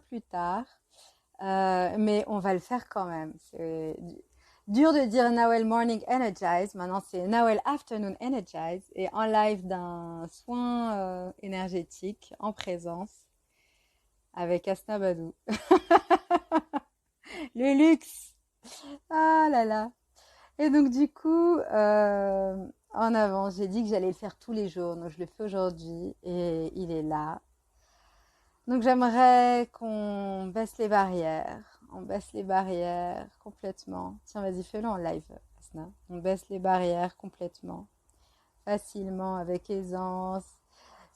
plus tard. Mais on va le faire quand même. C'est dur de dire Nawel Morning Energize. Maintenant, c'est Nawel Afternoon Energize. Et en live d'un soin énergétique en présence avec Asna Badou. Le luxe. Ah là là. Et donc du coup, en avant, j'ai dit que j'allais le faire tous les jours. Donc je le fais aujourd'hui et il est là. Donc j'aimerais qu'on baisse les barrières. On baisse les barrières complètement. Tiens, vas-y, fais-le en live, Asna. On baisse les barrières complètement, facilement, avec aisance.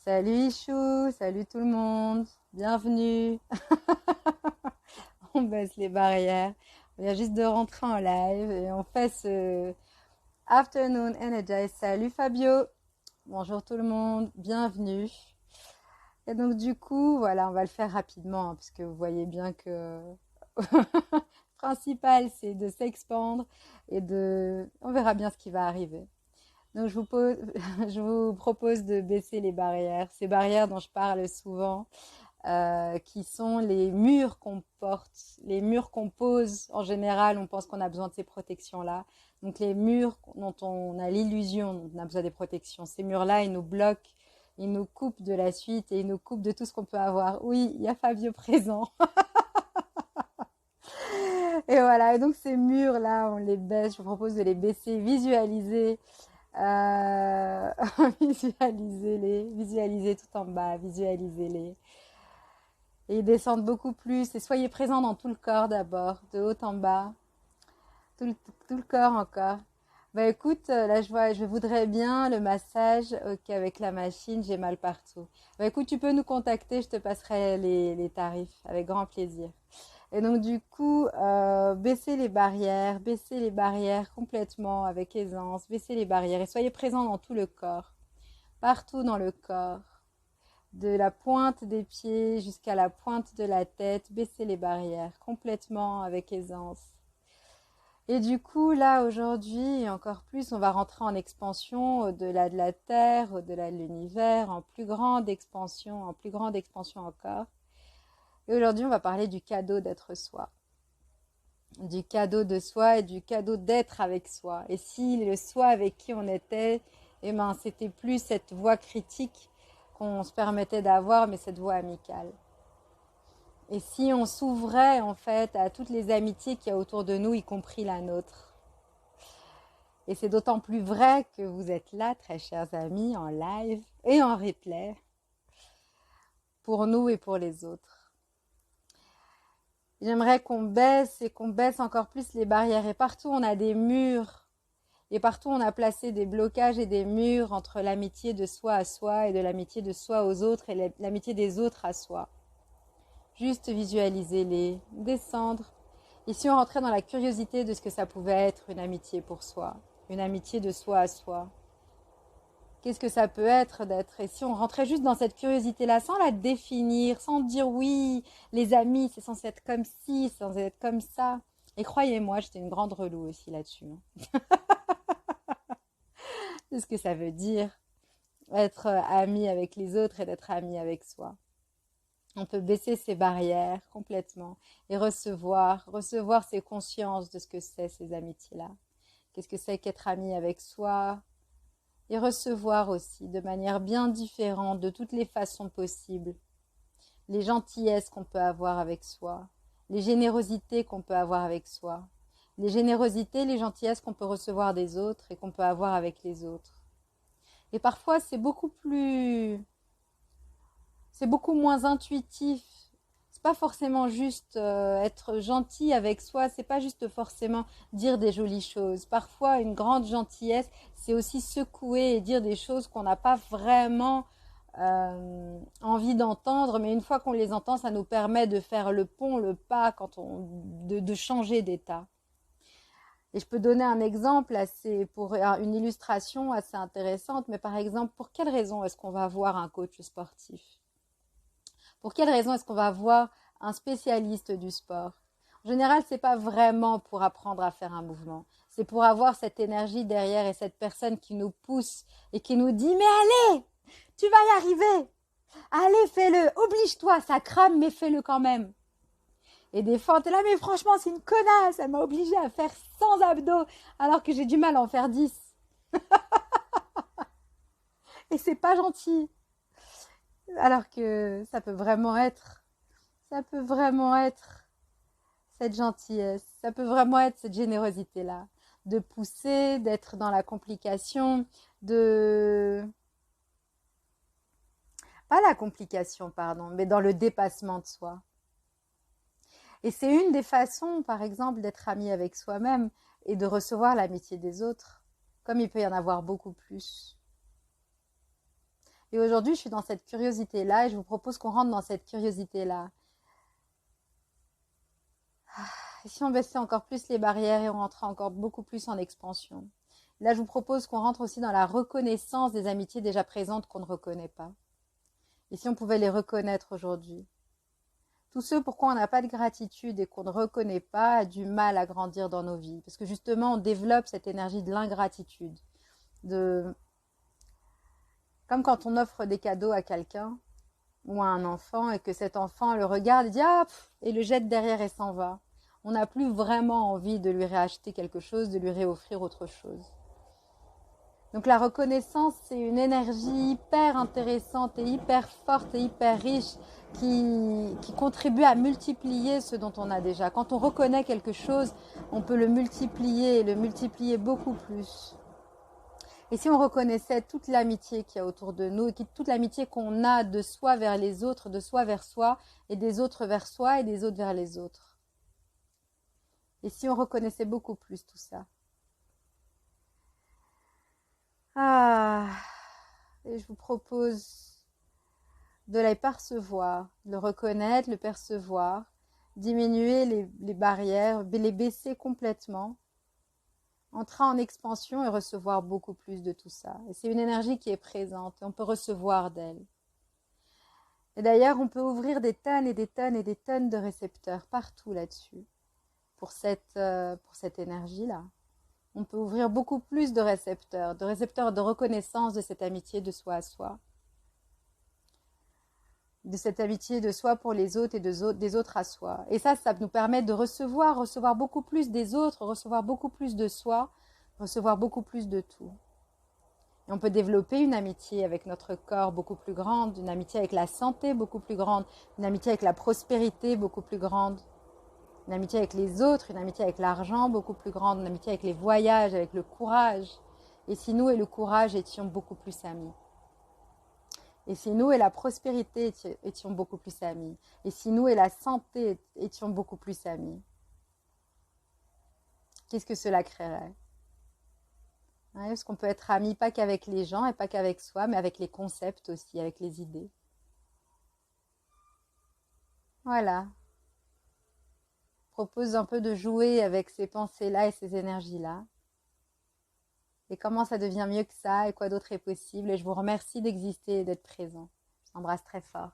Salut Ichou, salut tout le monde, bienvenue. On baisse les barrières. On vient juste de rentrer en live et on fait ce Afternoon Energize. Salut Fabio, bonjour tout le monde, bienvenue. Et donc du coup, voilà, on va le faire rapidement hein, parce que vous voyez bien que le principal c'est de s'expandre et on verra bien ce qui va arriver. Donc je vous propose de baisser les barrières, ces barrières dont je parle souvent, qui sont les murs qu'on porte, les murs qu'on pose. En général, on pense qu'on a besoin de ces protections-là. Donc les murs dont on a l'illusion, dont on a besoin des protections, ces murs-là, ils nous bloquent, ils nous coupent de la suite et ils nous coupent de tout ce qu'on peut avoir. Oui, il y a Fabio présent. Et voilà, et donc ces murs-là, on les baisse, je vous propose de les baisser, visualiser. Euh, visualisez-les, visualisez tout en bas, visualisez-les. Et ils descendent beaucoup plus. Et soyez présents dans tout le corps d'abord, de haut en bas. Tout le, tout le corps encore. Bah écoute, là je voudrais bien le massage avec la machine, j'ai mal partout. Bah écoute, tu peux nous contacter, je te passerai les tarifs avec grand plaisir. Et donc du coup, baissez les barrières complètement avec aisance, baissez les barrières et soyez présents dans tout le corps, partout dans le corps, de la pointe des pieds jusqu'à la pointe de la tête, baissez les barrières complètement avec aisance. Et du coup, là, aujourd'hui, et encore plus, on va rentrer en expansion au-delà de la Terre, au-delà de l'univers, en plus grande expansion encore. Et aujourd'hui, on va parler du cadeau d'être soi. Du cadeau de soi et du cadeau d'être avec soi. Et si le soi avec qui on était, eh ben, c'était plus cette voix critique qu'on se permettait d'avoir, mais cette voix amicale. Et si on s'ouvrait en fait à toutes les amitiés qu'il y a autour de nous, y compris la nôtre. Et c'est d'autant plus vrai que vous êtes là, très chers amis, en live et en replay, pour nous et pour les autres. J'aimerais qu'on baisse encore plus les barrières. Et partout, on a des murs. Et partout, on a placé des blocages et des murs entre l'amitié de soi à soi et de l'amitié de soi aux autres et l'amitié des autres à soi. Juste visualisez-les, descendre. Et si on rentrait dans la curiosité de ce que ça pouvait être une amitié pour soi, une amitié de soi à soi, qu'est-ce que ça peut être d'être? Et si on rentrait juste dans cette curiosité-là, sans la définir, sans dire oui, les amis, c'est censé être comme ci, c'est censé être comme ça. Et croyez-moi, j'étais une grande relou aussi là-dessus. C'est ce que ça veut dire, être ami avec les autres et d'être ami avec soi. On peut baisser ses barrières complètement et recevoir ces consciences de ce que c'est ces amitiés-là. Qu'est-ce que c'est qu'être ami avec soi? Et recevoir aussi de manière bien différente, de toutes les façons possibles, les gentillesses qu'on peut avoir avec soi, les générosités qu'on peut avoir avec soi, les générosités, les gentillesses qu'on peut recevoir des autres et qu'on peut avoir avec les autres. Et parfois, c'est beaucoup moins intuitif. C'est pas forcément juste être gentil avec soi, c'est pas juste forcément dire des jolies choses. Parfois, une grande gentillesse, c'est aussi secouer et dire des choses qu'on n'a pas vraiment envie d'entendre, mais une fois qu'on les entend, ça nous permet de faire le pont, le pas, de changer d'état. Et je peux donner un exemple pour une illustration assez intéressante, mais par exemple, pour quelle raison est-ce qu'on va voir un coach sportif? Pour quelle raison est-ce qu'on va voir un spécialiste du sport? En général, c'est pas vraiment pour apprendre à faire un mouvement. C'est pour avoir cette énergie derrière et cette personne qui nous pousse et qui nous dit « Mais allez, tu vas y arriver! Allez, fais-le! Oblige-toi, ça crame, mais fais-le quand même! » Et des fois, t'es là, mais franchement, c'est une connasse, elle m'a obligée à faire 100 abdos alors que j'ai du mal à en faire 10. Et c'est pas gentil. Alors que ça peut vraiment être cette gentillesse, ça peut vraiment être cette générosité-là, de pousser, d'être dans la complication, de... Pas la complication, pardon, mais dans le dépassement de soi. Et c'est une des façons, par exemple, d'être ami avec soi-même et de recevoir l'amitié des autres, comme il peut y en avoir beaucoup plus. Et aujourd'hui, je suis dans cette curiosité-là et je vous propose qu'on rentre dans cette curiosité-là. Et si on baissait encore plus les barrières et on rentrait encore beaucoup plus en expansion. Là, je vous propose qu'on rentre aussi dans la reconnaissance des amitiés déjà présentes qu'on ne reconnaît pas. Et si on pouvait les reconnaître aujourd'hui. Tous ceux pourquoi on n'a pas de gratitude et qu'on ne reconnaît pas a du mal à grandir dans nos vies. Parce que justement, on développe cette énergie de l'ingratitude. Comme quand on offre des cadeaux à quelqu'un ou à un enfant et que cet enfant le regarde et dit ah et le jette derrière et s'en va. On n'a plus vraiment envie de lui réacheter quelque chose, de lui réoffrir autre chose. Donc la reconnaissance, c'est une énergie hyper intéressante et hyper forte et hyper riche qui contribue à multiplier ce dont on a déjà. Quand on reconnaît quelque chose, on peut le multiplier et le multiplier beaucoup plus. Et si on reconnaissait toute l'amitié qu'il y a autour de nous, et toute l'amitié qu'on a de soi vers les autres, de soi vers soi, et des autres vers soi, et des autres vers les autres. Et si on reconnaissait beaucoup plus tout ça. Et je vous propose de les percevoir, de le reconnaître, le percevoir, diminuer les barrières, les baisser complètement, entrer en expansion et recevoir beaucoup plus de tout ça. Et c'est une énergie qui est présente et on peut recevoir d'elle. Et d'ailleurs, on peut ouvrir des tonnes et des tonnes et des tonnes de récepteurs partout là-dessus, pour cette énergie-là. On peut ouvrir beaucoup plus de récepteurs de reconnaissance de cette amitié de soi à soi, de cette amitié de soi pour les autres et des autres à soi. Et ça nous permet de recevoir beaucoup plus des autres, recevoir beaucoup plus de soi, recevoir beaucoup plus de tout. Et on peut développer une amitié avec notre corps beaucoup plus grande, une amitié avec la santé beaucoup plus grande, une amitié avec la prospérité beaucoup plus grande, une amitié avec les autres, une amitié avec l'argent beaucoup plus grande, une amitié avec les voyages, avec le courage. Et si nous et le courage étions beaucoup plus amis. Et si nous et la prospérité étions beaucoup plus amis. Et si nous et la santé étions beaucoup plus amis. Qu'est-ce que cela créerait? Parce qu'on peut être amis pas qu'avec les gens et pas qu'avec soi, mais avec les concepts aussi, avec les idées. Voilà. Propose un peu de jouer avec ces pensées-là et ces énergies-là. Et comment ça devient mieux que ça et quoi d'autre est possible. Et je vous remercie d'exister et d'être présent. Je vous embrasse très fort.